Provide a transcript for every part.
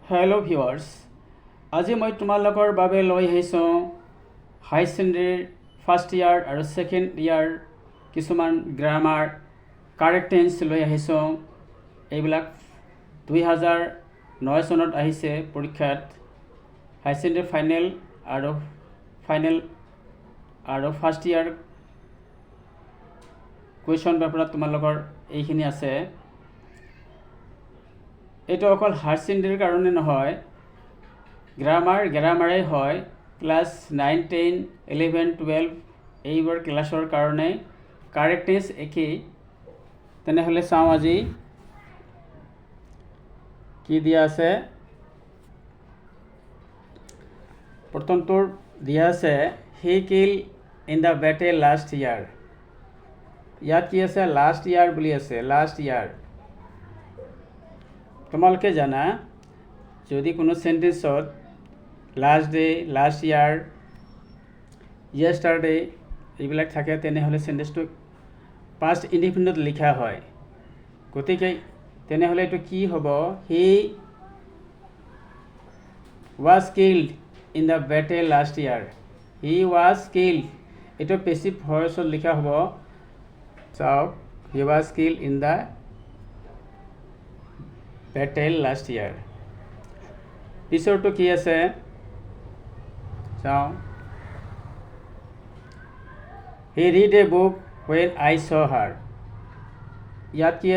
Hello' viewers, আজি মই তোমালোকৰ বাবে লৈ আহিছোঁ হাই ছেকেণ্ডেৰীৰ ফাৰ্ষ্ট ইয়াৰ আৰু ছেকেণ্ড ইয়াৰ কিছুমান গ্ৰামাৰ কাৰেক্ট টেন্স লৈ আহিছোঁ। এইবিলাক 2009 চনত আহিছে পৰীক্ষাত। হাই ছেকেণ্ডেৰী ফাইনেল আৰু ফাৰ্ষ্ট ইয়াৰ কুৱেশ্যন পেপাৰত তোমালোকৰ এইখিনি আছে। এইটো অকল হায়াৰ ছেকেণ্ডেৰীৰ কাৰণে নহয়, গ্ৰামাৰেই হয়। ক্লাছ 9, 10, 11, 12 এইবোৰ ক্লাছৰ কাৰণে কাৰেক্ট টেন্স একেই। তেনেহ'লে চাওঁ আজি কি দিয়া আছে। প্ৰথমটোৰ দিয়া আছে he kill in the battle last year. ইয়াত কি আছে? লাষ্ট ইয়াৰ বুলি আছে। লাষ্ট ইয়াৰ তোমালোকে জানা, যদি কোনো সেন্টেন্সত last day, last year, yesterday এইবিলাক থাকে, তেনেহ'লে সেন্টেন্সটো পাষ্ট ইনডিফিনিটত লিখা হয়। গতিকে তেনেহ'লে এইটো কি হ'ব? He was killed in the battle last year. He was killed, এইটো পেছিভ ভইচত লিখা হ'ব। চাওক, he was killed in the battle last year. পিছৰটো কি আছে চাওঁ। He read a book when I saw her. ইয়াত কি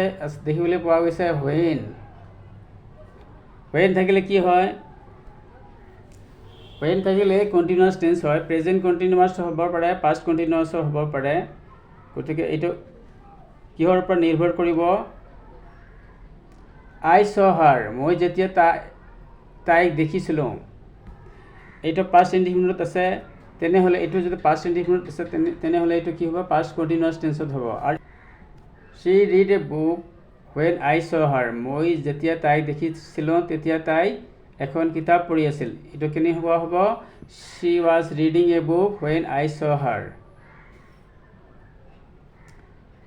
দেখিবলৈ পোৱা গৈছে? ৱেন। ৱেন থাকিলে কি হয়? ৱেন থাকিলে কণ্টিনিউৱাছ টেন্স হয়। প্ৰেজেণ্ট কণ্টিনিউৱাছ হ'ব পাৰে, পাষ্ট কণ্টিনিউৱাছো হ'ব পাৰে। গতিকে এইটো কিহৰ ওপৰত নিৰ্ভৰ কৰিব? আই চ হাৰ, মই যেতিয়া তাইক দেখিছিলোঁ। এইটো পাষ্ট ইনডিফিনিটত আছে। তেনেহ'লে এইটো যদি পাষ্ট ইনডিফিনিটত আছে তেনেহ'লে এইটো কি হ'ব? পাষ্ট কণ্টিনিউৱাছ টেন্সত হ'ব। আৰু শ্বি read a book when I saw হাৰ, মই যেতিয়া তাইক দেখিছিলোঁ তেতিয়া তাই এখন কিতাপ পঢ়ি আছিল। এইটো কেনেকুৱা হ'ব? She was reading a book when I saw her.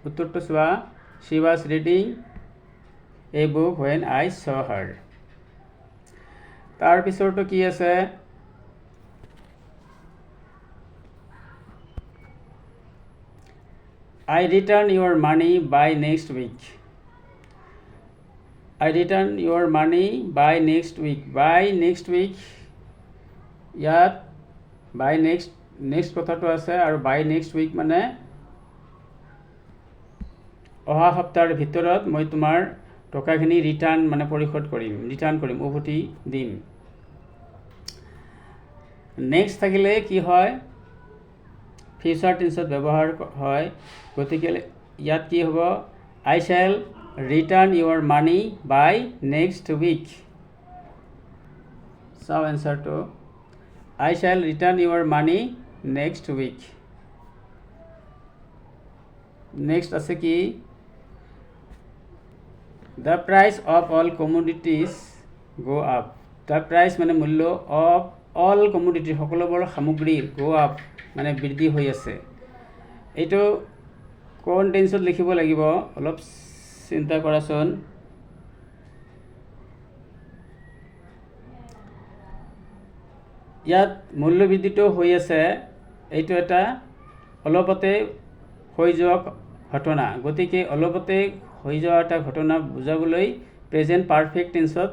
উত্তৰটো চোৱা, she was reading a book when I saw her. তাৰ পিছৰটো কি আছে? I return your money by next week. I return your money by next week. By next week, ইয়াত by next কথাটো আছে, আৰু by next week মানে অহা সপ্তাহৰ ভিতৰত মই তোমাৰ টকাখিনি পৰিশোধ কৰিম, উভতি দিম। নেক্সট থাকিলে কি হয়? ফিউচাৰ টেন্সত ব্যৱহাৰ হয়। গতিকে ইয়াত কি হ'ব? I shall return your money by next week. চাওঁ এনচাৰটো। I shall return your money next week. Next আছে কি? The price of all commodities go' up. The price মানে মূল্য, অফ অল কমোডিটি সকলোবোৰ সামগ্ৰীৰ, গ' আপ মানে বৃদ্ধি হৈ আছে। এইটো কোন টেন্সত লিখিব লাগিব? অলপ চিন্তা কৰাচোন। ইয়াত মূল্যবৃদ্ধিটো হৈ আছে, এইটো এটা অলপতে হৈ যোৱা ঘটনা। গতিকে অলপতে হৈ যোৱা এটা ঘটনা বুজাবলৈ প্ৰেজেণ্ট পাৰফেক্ট টেন্সত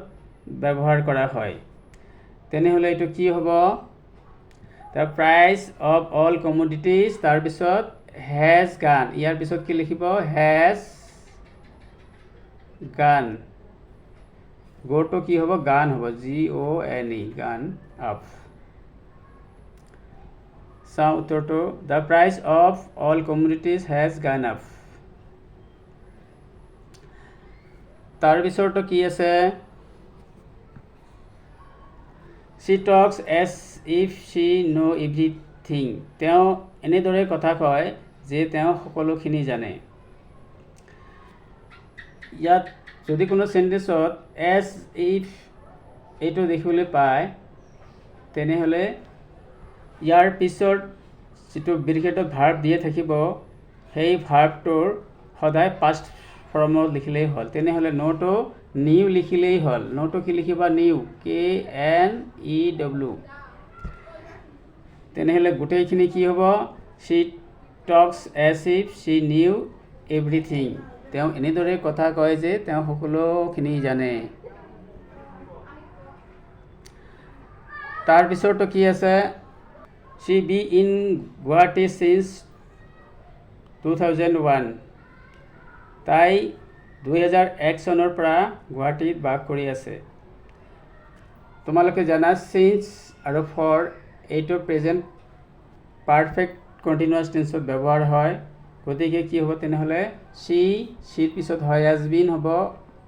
ব্যৱহাৰ কৰা হয়। তেনেহ'লে এইটো কি হ'ব? The price of all commodities, তাৰপিছত হেজ গান। ইয়াৰ পিছত কি লিখিব? হেজ গান। গ'টো কি হ'ব? গান হ'ব, GONE, গান আপ। চাওঁ উত্তৰটো। The price of all commodities has gone up. তাৰপিছৰটো কি আছে? She talks as if she know everything. তেওঁ এনেদৰে কথা কয় যে তেওঁ সকলোখিনি জানে। ইয়াত যদি কোনো সেন্টেন্সত এজ ইফ এইটো দেখিবলৈ পায়, তেনেহ'লে ইয়াৰ পিছত যিটো ব্ৰেকেটত ভাৰ্ব দিয়ে থাকিব, সেই ভাৰ্বটোৰ সদায় পাষ্ট ফৰ্মত লিখিলেই হ'ল। তেনেহ'লে ন'টো নিউ লিখিলেই হ'ল। নটো কি লিখিবা? Knew, KNEW। তেনেহ'লে গোটেইখিনি কি হ'ব? She talks as if she knew everything. তেওঁ এনেদৰে কথা কয় যে তেওঁ সকলোখিনি জানে। তাৰপিছৰটো কি আছে? শ্বি বি ইন গুৱাহাটী চিন্স 2001। তাই 2001 চনৰ পৰা গুৱাহাটীত বাস কৰি আছে। তোমালোকে জানা চিন্স আৰু ফৰ এইটো প্ৰেজেণ্ট পাৰফেক্ট কণ্টিনিউৱাছ টেন্সত ব্যৱহাৰ হয়। গতিকে কি হ'ব তেনেহ'লে? চিৰ পিছত হয় হেজ বিন হ'ব,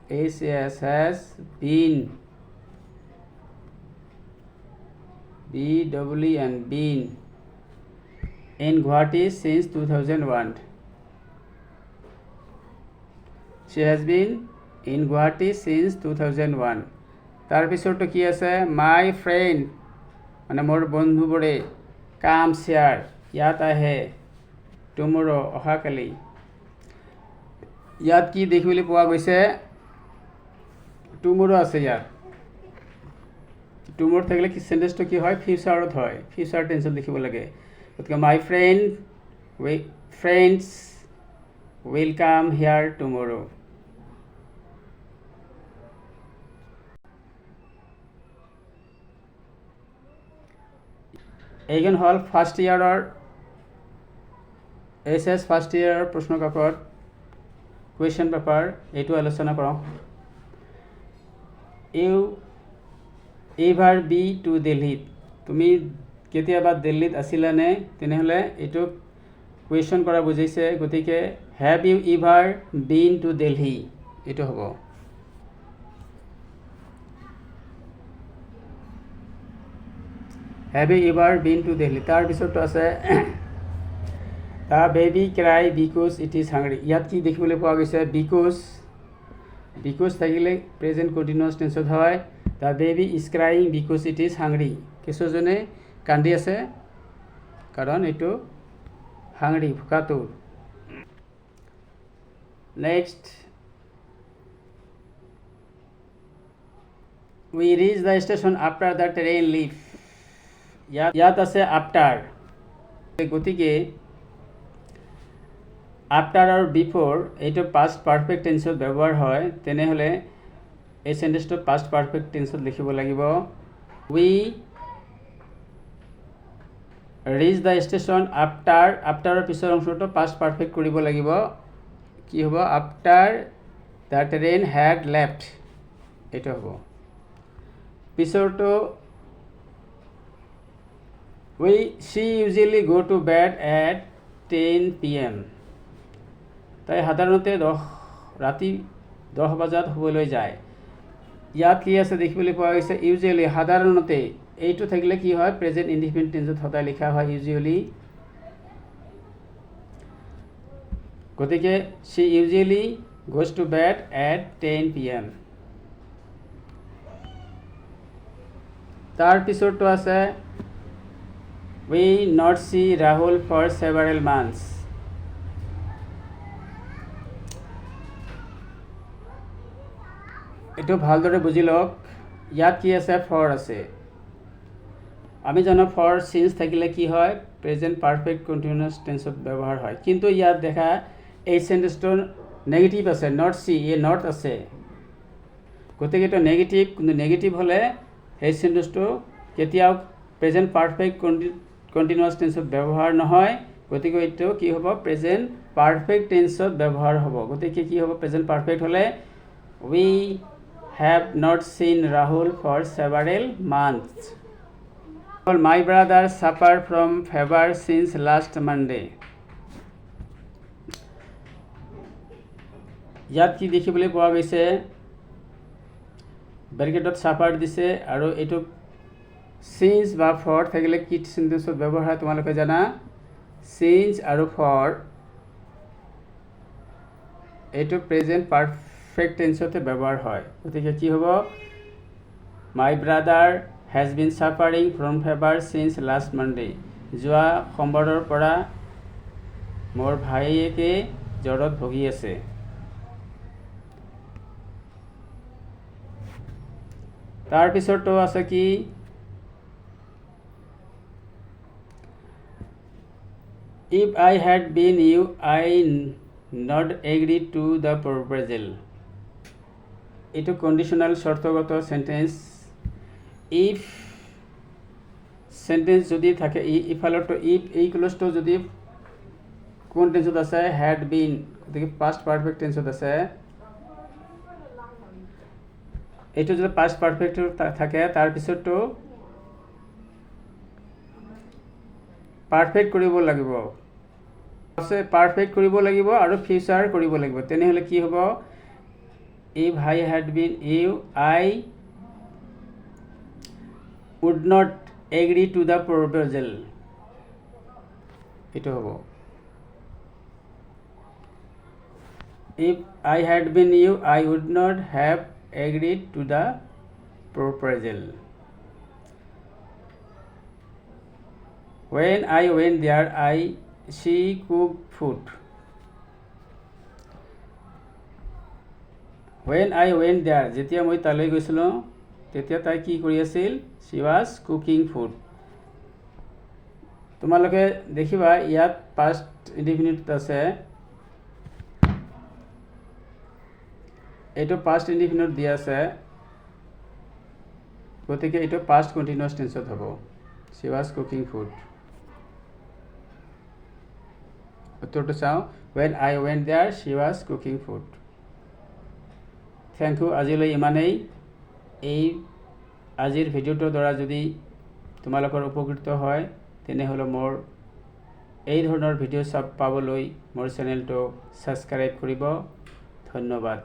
has been, BEEN, been in Guwahati signs 2001। She has been in Guwahati since 2001. তাৰপিছৰটো কি আছে? মাই ফ্ৰেণ্ড মানে মোৰ বন্ধুবোৰে, কামছ হিয়াৰ ইয়াত আহে, টুমৰো অহাকালি। ইয়াত কি দেখিবলৈ পোৱা গৈছে? টুমৰো আছে ইয়াত। টুমৰো থাকিলে কি চেণ্টেন্সটো কি হয়? ফিউচাৰত হয়, ফিউচাৰ টেন্সত লিখিব লাগে। গতিকে মাই ফ্ৰেণ্ডছ উইল কাম হিয়াৰ টুমৰো। এইখন হ'ল ফাৰ্ষ্ট ইয়াৰৰ HS ফাৰ্ষ্ট ইয়াৰৰ প্ৰশ্ন কাকত কুৱেশ্যন পেপাৰ। এইটো আলোচনা কৰোঁ। এভাৰ বি টু দিল্লীত, তুমি কেতিয়াবা দিল্লীত আছিলানে? তেনেহ'লে এইটো কুৱেশ্যন কৰা বুজিছে। গতিকে have you ever been to Delhi, এইটো হ'ব। Have you ever been to Delhi. তাৰপিছতটো আছে the baby cry because it is hungry. ইয়াত কি দেখিবলৈ পোৱা গৈছে? বিকজ থাকিলে প্ৰেজেণ্ট কণ্টিনিউৱাছ টেন্সত হয়। The baby is crying because it is hungry. কেঁচুৱাজনে কান্দি আছে কাৰণ এইটো হাংৰি, ভোকাতুৰ। Next, we reach the station after the train leave. ইয়াত আছে আফটাৰ। গতিকে আফটাৰ আৰু বিফৰ এইটো পাষ্ট পাৰফেক্ট টেন্সত ব্যৱহাৰ হয়। তেনেহ'লে এই চেণ্টেন্সটো পাষ্ট পাৰফেক্ট টেন্সত লিখিব লাগিব। উই ৰিচ দ্য ষ্টেচন আফটাৰৰ পিছৰ অংশটো পাষ্ট পাৰফেক্ট কৰিব লাগিব। কি হ'ব? After the train head left, এইটো হ'ব। পিছৰটো শ্বি ইউজুৱেলি গ' টু বেড এট 10 PM। তাই সাধাৰণতে ৰাতি 10 বজাত শুবলৈ যায়। ইয়াত কি আছে দেখিবলৈ পোৱা গৈছে? ইউজুৱেলি, সাধাৰণতে। এইটো থাকিলে কি হয়? প্ৰেজেণ্ট ইনডিফিনিট টেন্সত সদায় লিখা হয় ইউজুৱেলি। গতিকে she usually goes to bed at 10 PM। তাৰপিছৰটো আছে we not see Rahul for several months. এইটো ভালদৰে বুজি লওক। ইয়াত কি আছে? ফৰ আছে। আমি জানো ফৰ চিন্স থাকিলে কি হয়? প্ৰেজেণ্ট পাৰফেক্ট কণ্টিনিউৱাছ টেন্সত ব্যৱহাৰ হয়। কিন্তু ইয়াত দেখা এই চেণ্টেন্সটোৰ নেগেটিভ আছে, নট চি, এই নট আছে। গতিকে এইটো নেগেটিভ, কিন্তু নেগেটিভ হ'লে সেই চেণ্টেন্সটো কেতিয়াও প্ৰেজেণ্ট পাৰফেক্ট কণ্টিনিউৱাছ টেন্সত ব্যৱহাৰ নহয়। গতিকে এইটো কি হ'ব? প্ৰেজেণ্ট পাৰফেক্ট টেন্সত ব্যৱহাৰ হ'ব। গতিকে কি হ'ব? প্ৰেজেণ্ট পাৰফেক্ট হ'লে উই have not seen Rahul for several months. My brother suffer from fever since last Monday. ইয়াত কি দেখিবলৈ পোৱা গৈছে? ব্ৰেকেটত ছাফাৰ দিছে আৰু এইটো চিন্স বা ফৰ থাকিলে কি চেণ্টেন্সত ব্যৱহাৰ হয় তোমালোকে জানা? চিন্স আৰু ফৰ এইটো প্ৰেজেণ্ট পাৰফেক্ট টেন্সতে ব্যৱহাৰ হয়। গতিকে কি হ'ব? My brother has been suffering from fever since last Monday. যোৱা সোমবাৰৰ পৰা মোৰ ভায়েকে জ্বৰত ভুগি আছে। তাৰপিছৰটো আছে কি if I had been you I not agree to the proposal এইটো কন্ডিশনাল শর্তগত সেন্টেন্স if সেন্টেন্স যদি থাকে ইফালটো if এই ক্লজটো যদি কোন টেন্সত আছে had been গতিকে past perfect টেন্সত আছে এইটো যদি past perfect থাকে তাৰ পিছৰটো পাৰফেক্ট কৰিব লাগিব আছে পাৰফেক্ট কৰিব লাগিব আৰু ফিউচাৰ কৰিব লাগিব তেনেহলে কি হ'ব if I had been you I would not agree to the proposal এটো হ'ব if I had been you I would not have agreed to the proposal when I went there she cooked food when I went there যেতিয়া মই তালৈ গৈছিলোঁ তেতিয়া তাই কি কৰি আছিল she was cooking food তোমালোকে দেখিবা ইয়াত past indefinite আছে এইটো past indefinite দিয়া আছে গতিকে এইটো past continuous tense হ'ব she was cooking food উত্তৰটো চাওঁ when I went there she was cooking food thank you আজিলৈ ইমানেই এই আজিৰ ভিডিঅ'টোৰ দ্বাৰা যদি তোমালোকৰ উপকৃত হয় তেনেহলে মোৰ এই ধৰণৰ ভিডিঅ' পাবলৈ মোৰ চেনেলটো সাবস্ক্ৰাইব কৰিব ধন্যবাদ